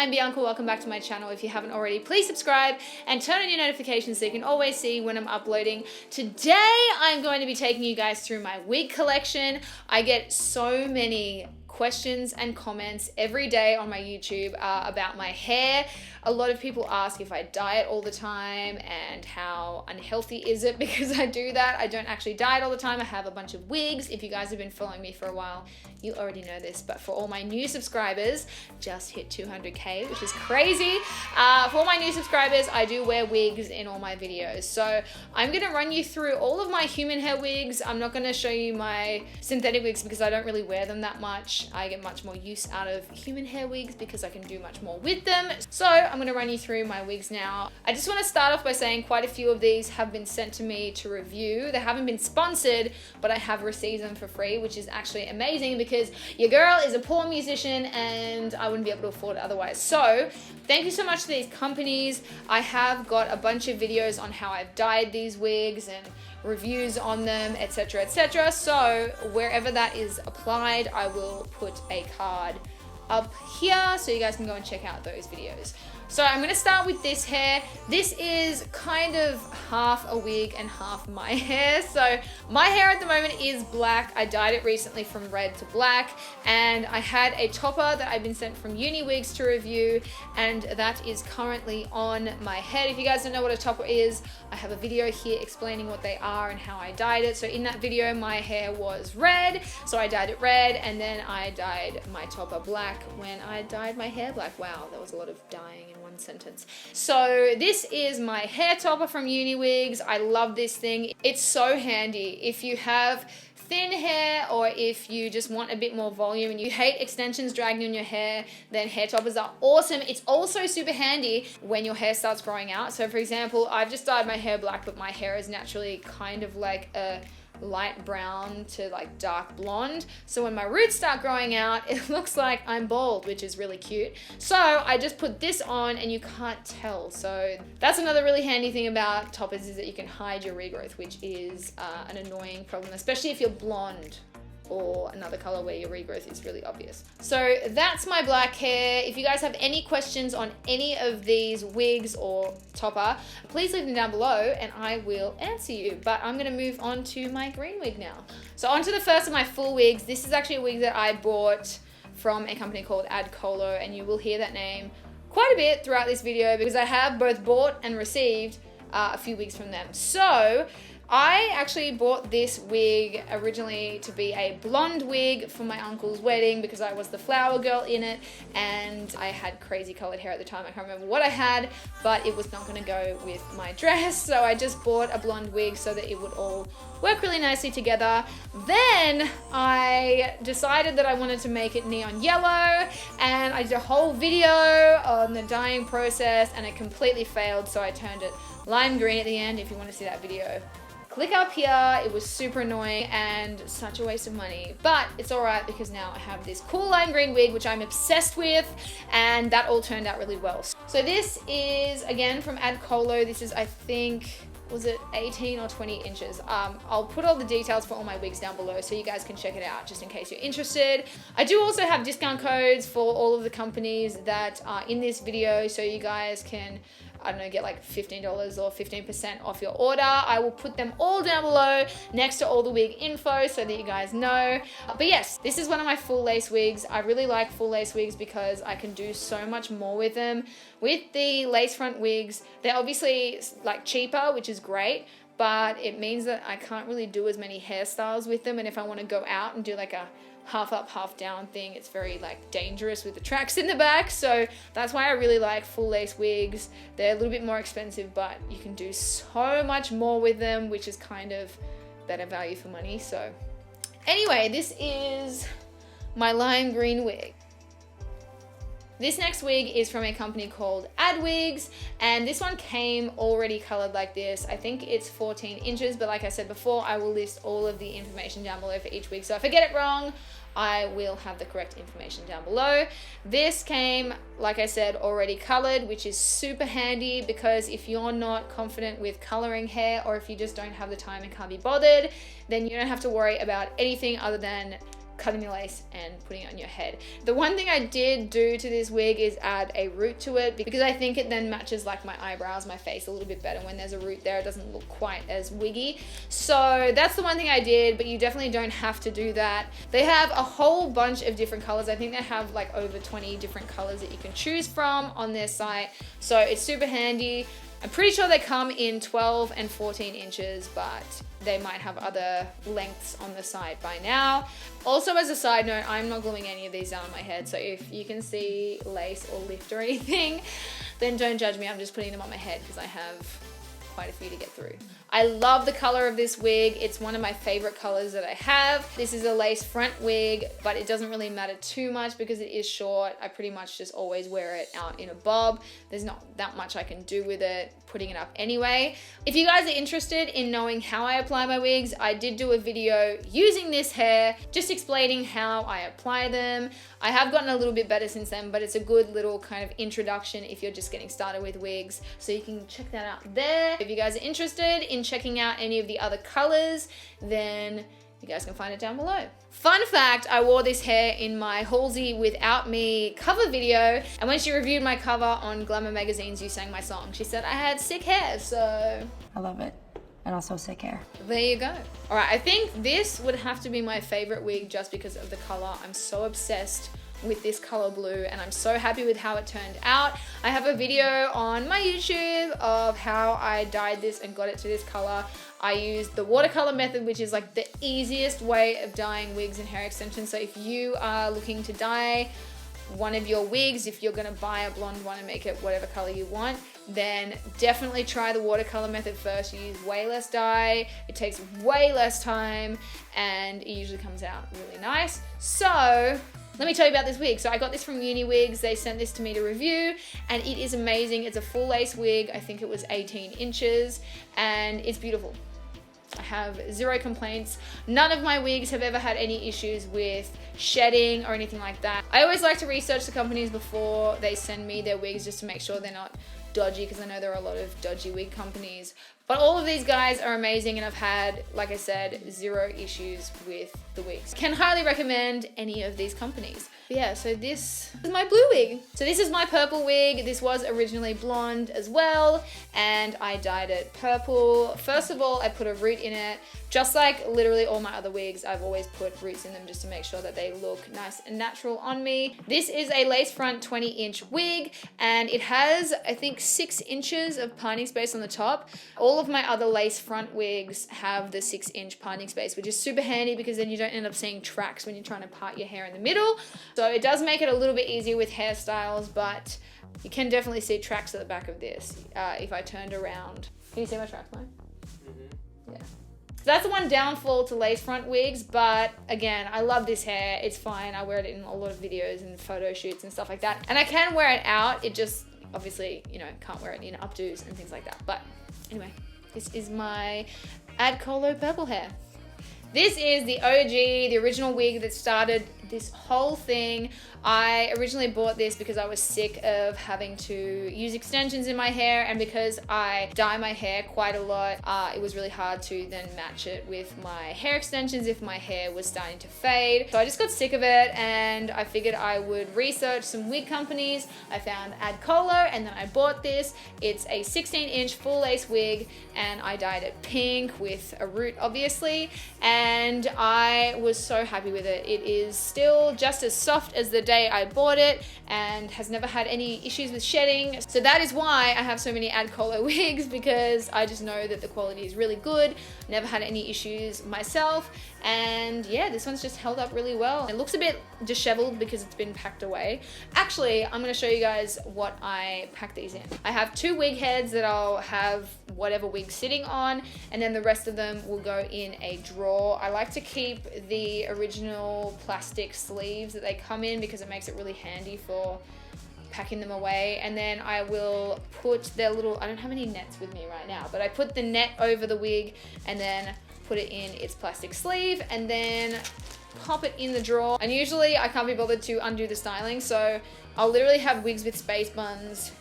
I'm Bianca, welcome back to my channel. If you haven't already, please subscribe and turn on your notifications so you can always see when I'm uploading. Today, I'm going to be taking you guys through my wig collection. I get so many questions and comments every day on my YouTube about my hair. A lot of people ask if I diet all the time and how unhealthy is it because I do that. I don't actually diet all the time. I have a bunch of wigs. If you guys have been following me for a while, you already know this, but for all my new subscribers, just hit 200K, which is crazy. For all my new subscribers, I do wear wigs in all my videos. So I'm gonna run you through all of my human hair wigs. I'm not gonna show you my synthetic wigs because I don't really wear them that much. I get much more use out of human hair wigs because I can do much more with them. So I'm gonna run you through my wigs now. I just wanna start off by saying quite a few of these have been sent to me to review. They haven't been sponsored, but I have received them for free, which is actually amazing because your girl is a poor musician and I wouldn't be able to afford it otherwise. So thank you so much to these companies. I have got a bunch of videos on how I've dyed these wigs and reviews on them, etc, etc. So wherever that is applied, I will put a card up here so you guys can go and check out those videos. So I'm gonna start with this hair. This is kind of half a wig and half my hair. So my hair at the moment is black. I dyed it recently from red to black, and I had a topper that I've been sent from Wigs to review, and that is currently on my head. If you guys don't know what a topper is, I have a video here explaining what they are and how I dyed it. So in that video, my hair was red, so I dyed it red, and then I dyed my topper black when I dyed my hair black. Wow, that was a lot of dyeing in one sentence. So this is my hair topper from Wigs. I love this thing. It's so handy if you have thin hair or if you just want a bit more volume and you hate extensions dragging on your hair, then hair toppers are awesome. It's also super handy when your hair starts growing out. So for example, I've just dyed my hair black, but my hair is naturally kind of like a light brown to like dark blonde. So when my roots start growing out, it looks like I'm bald, which is really cute. So I just put this on and you can't tell. So that's another really handy thing about toppers, is that you can hide your regrowth, which is an annoying problem, especially if you're blonde or another color where your regrowth is really obvious. So that's my black hair. If you guys have any questions on any of these wigs or topper, please leave them down below and I will answer you. But I'm gonna move on to my green wig now. So on to the first of my full wigs. This is actually a wig that I bought from a company called Addcolo, and you will hear that name quite a bit throughout this video because I have both bought and received a few wigs from them. So I actually bought this wig originally to be a blonde wig for my uncle's wedding because I was the flower girl in it, and I had crazy colored hair at the time. I can't remember what I had, but it was not gonna go with my dress. So I just bought a blonde wig so that it would all work really nicely together. Then I decided that I wanted to make it neon yellow, and I did a whole video on the dyeing process and it completely failed. So I turned it lime green at the end. If you want to see that video, click up here. It was super annoying and such a waste of money, but it's all right because now I have this cool lime green wig, which I'm obsessed with, and that all turned out really well. So this is, again, from Addcolo. This is, I think, was it 18 or 20 inches? I'll put all the details for all my wigs down below so you guys can check it out just in case you're interested. I do also have discount codes for all of the companies that are in this video, so you guys can, I don't know, get like $15 or 15% off your order. I will put them all down below next to all the wig info so that you guys know. But yes, this is one of my full lace wigs. I really like full lace wigs because I can do so much more with them. With the lace front wigs, they're obviously like cheaper, which is great, but it means that I can't really do as many hairstyles with them. And if I want to go out and do like a half up, half down thing, it's very like dangerous with the tracks in the back. So that's why I really like full lace wigs. They're a little bit more expensive, but you can do so much more with them, which is kind of better value for money. So anyway, this is my lime green wig. This next wig is from a company called Addwigs, and this one came already colored like this. I think it's 14 inches, but like I said before, I will list all of the information down below for each wig. So if I get it wrong, I will have the correct information down below. This came, like I said, already colored, which is super handy because if you're not confident with coloring hair, or if you just don't have the time and can't be bothered, then you don't have to worry about anything other than cutting the lace and putting it on your head. The one thing I did do to this wig is add a root to it because I think it then matches like my eyebrows, my face a little bit better. When there's a root there, it doesn't look quite as wiggy. So that's the one thing I did, but you definitely don't have to do that. They have a whole bunch of different colors. I think they have like over 20 different colors that you can choose from on their site. So it's super handy. I'm pretty sure they come in 12 and 14 inches, but they might have other lengths on the site by now. Also, as a side note, I'm not gluing any of these down on my head, so if you can see lace or lift or anything, then don't judge me. I'm just putting them on my head because I have quite a few to get through. I love the color of this wig. It's one of my favorite colors that I have. This is a lace front wig, but it doesn't really matter too much because it is short. I pretty much just always wear it out in a bob. There's not that much I can do with it, putting it up anyway. If you guys are interested in knowing how I apply my wigs, I did do a video using this hair, just explaining how I apply them. I have gotten a little bit better since then, but it's a good little kind of introduction if you're just getting started with wigs. So you can check that out there. If you guys are interested in checking out any of the other colors, then you guys can find it down below. Fun fact, I wore this hair in my Halsey Without Me cover video, and when she reviewed my cover on Glamour magazines, you sang my song. She said I had sick hair, so... I love it. And also sick hair. There you go. All right, I think this would have to be my favorite wig just because of the color. I'm so obsessed with this color blue and I'm so happy with how it turned out. I have a video on my YouTube of how I dyed this and got it to this color. I used the watercolor method, which is like the easiest way of dyeing wigs and hair extensions. So if you are looking to dye one of your wigs, if you're gonna buy a blonde one and make it whatever color you want, then definitely try the watercolor method first. You use way less dye, it takes way less time, and it usually comes out really nice. So let me tell you about this wig. So I got this from Uni Wigs. They sent this to me to review and it is amazing. It's a full lace wig. I think it was 18 inches and it's beautiful. I have zero complaints. None of my wigs have ever had any issues with shedding or anything like that. I always like to research the companies before they send me their wigs just to make sure they're not dodgy, because I know there are a lot of dodgy wig companies. But all of these guys are amazing and I've had, like I said, zero issues with the wigs. Can highly recommend any of these companies. But yeah, so this is my blue wig. So this is my purple wig. This was originally blonde as well and I dyed it purple. First of all, I put a root in it. Just like literally all my other wigs, I've always put roots in them just to make sure that they look nice and natural on me. This is a lace front 20-inch wig and it has, I think, 6 inches of parting space on the top. All of my other lace front wigs have the 6-inch parting space, which is super handy because then you don't end up seeing tracks when you're trying to part your hair in the middle. So it does make it a little bit easier with hairstyles, but you can definitely see tracks at the back of this if I turned around. Can you see my tracks, Mike? Mm-hmm. Yeah. So that's the one downfall to lace front wigs, but again, I love this hair. It's fine. I wear it in a lot of videos and photo shoots and stuff like that. And I can wear it out. It just, obviously, you know, can't wear it in updos and things like that. But anyway, this is my Addcolo purple hair. This is the OG, the original wig that started this whole thing. I originally bought this because I was sick of having to use extensions in my hair, and because I dye my hair quite a lot, it was really hard to then match it with my hair extensions if my hair was starting to fade. So I just got sick of it and I figured I would research some wig companies. I found Addcolo and then I bought this. It's a 16-inch full lace wig and I dyed it pink with a root obviously, and I was so happy with it. It is still just as soft as the day I bought it and has never had any issues with shedding. So that is why I have so many Addcolo wigs, because I just know that the quality is really good. Never had any issues myself, and yeah, this one's just held up really well. It looks a bit disheveled because it's been packed away. Actually, I'm going to show you guys what I packed these in. I have 2 wig heads that I'll have whatever wig sitting on, and then the rest of them will go in a drawer. I like to keep the original plastic sleeves that they come in because it makes it really handy for packing them away. And then I will put their little, I don't have any nets with me right now, but I put the net over the wig and then put it in its plastic sleeve and then pop it in the drawer. And usually I can't be bothered to undo the styling, so I'll literally have wigs with space buns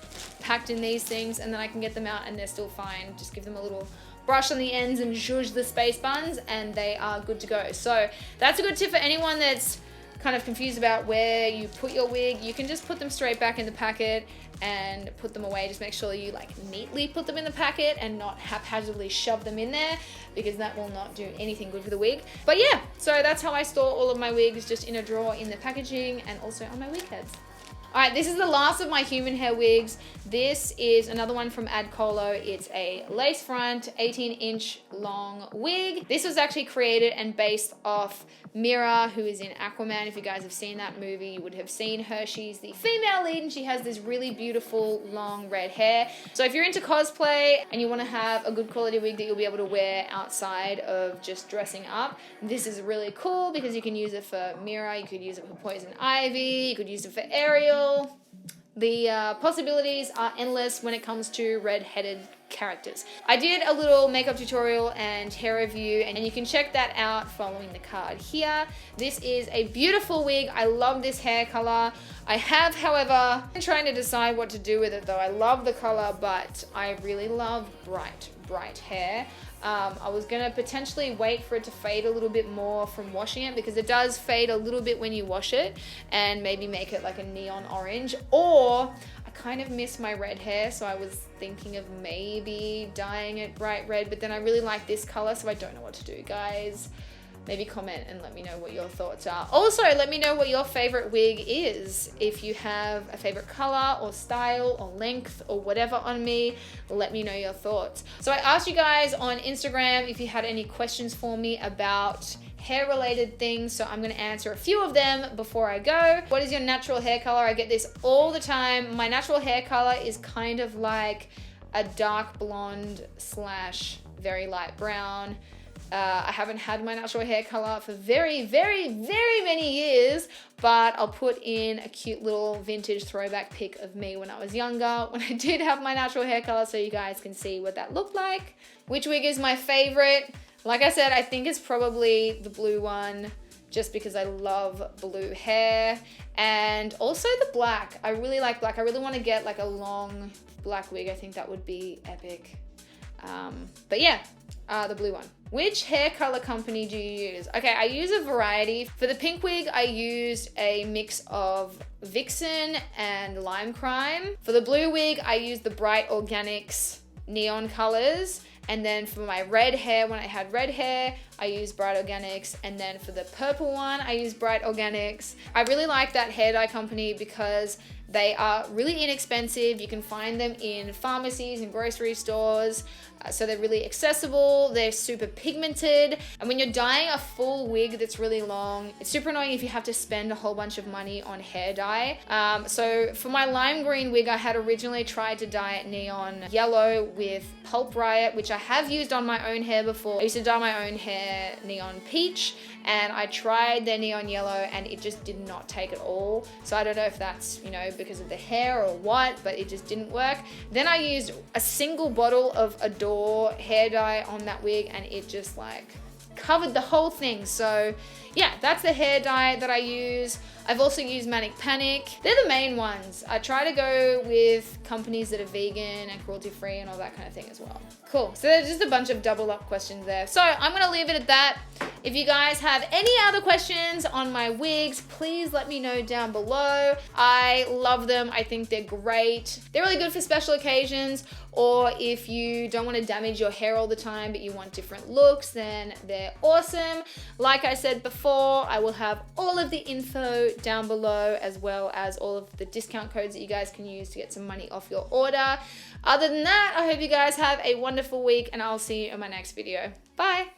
packed in these things and then I can get them out and they're still fine. Just give them a little brush on the ends and zhuzh the space buns, and they are good to go. So that's a good tip for anyone that's kind of confused about where you put your wig. You can just put them straight back in the packet and put them away. Just make sure you like neatly put them in the packet and not haphazardly shove them in there, because that will not do anything good for the wig. But yeah, so that's how I store all of my wigs, just in a drawer in the packaging and also on my wig heads. All right, this is the last of my human hair wigs. This is another one from Addcolo. It's a lace front, 18-inch long wig. This was actually created and based off Mira, who is in Aquaman. If you guys have seen that movie, you would have seen her. She's the female lead and she has this really beautiful long red hair. So if you're into cosplay and you want to have a good quality wig that you'll be able to wear outside of just dressing up, this is really cool because you can use it for Mira, you could use it for Poison Ivy, you could use it for Ariel. The possibilities are endless when it comes to red-headed characters. I did a little makeup tutorial and hair review, and you can check that out following the card here. This is a beautiful wig. I love this hair color. I have, however, been trying to decide what to do with it though. I love the color, but I really love bright hair. I was gonna potentially wait for it to fade a little bit more from washing it, because it does fade a little bit when you wash it, and maybe make it like a neon orange. Or I kind of miss my red hair, so I was thinking of maybe dyeing it bright red, but then I really like this color, so I don't know what to do, guys. Maybe comment and let me know what your thoughts are. Also, let me know what your favorite wig is. If you have a favorite color or style or length or whatever on me, let me know your thoughts. So I asked you guys on Instagram if you had any questions for me about hair related things, so I'm gonna answer a few of them before I go. What is your natural hair color? I get this all the time. My natural hair color is kind of like a dark blonde slash very light brown. I haven't had my natural hair color for very many years, but I'll put in a cute little vintage throwback pic of me when I was younger, when I did have my natural hair color, so you guys can see what that looked like. Which wig is my favorite? Like I said, I think it's probably the blue one, just because I love blue hair, and also the black. I really like black. I really want to get like a long black wig. I think that would be epic. But yeah, the blue one. Which hair color company do you use? Okay, I use a variety. For the pink wig, I used a mix of Vixen and Lime Crime. For the blue wig, I used the Bright Organics neon colors. And then for my red hair, when I had red hair, I used Bright Organics. And then for the purple one, I used Bright Organics. I really like that hair dye company because they are really inexpensive. You can find them in pharmacies and grocery stores. So they're really accessible, they're super pigmented. And when you're dyeing a full wig that's really long, it's super annoying if you have to spend a whole bunch of money on hair dye. So for my lime green wig, I had originally tried to dye it neon yellow with Pulp Riot, which I have used on my own hair before. I used to dye my own hair neon peach, and I tried their neon yellow and it just did not take at all. So I don't know if that's, you know, because of the hair or what, but it just didn't work. Then I used a single bottle of Adore hair dye on that wig, and it just like covered the whole thing. So yeah, that's the hair dye that I use. I've also used Manic Panic. They're the main ones. I try to go with companies that are vegan and cruelty free and all that kind of thing as well. Cool, so there's just a bunch of double up questions there. So I'm gonna leave it at that. If you guys have any other questions on my wigs, please let me know down below. I love them. I think they're great. They're really good for special occasions, or if you don't want to damage your hair all the time but you want different looks, then they're awesome. Like I said before, I will have all of the info down below, as well as all of the discount codes that you guys can use to get some money off your order. Other than that, I hope you guys have a wonderful week, and I'll see you in my next video. Bye.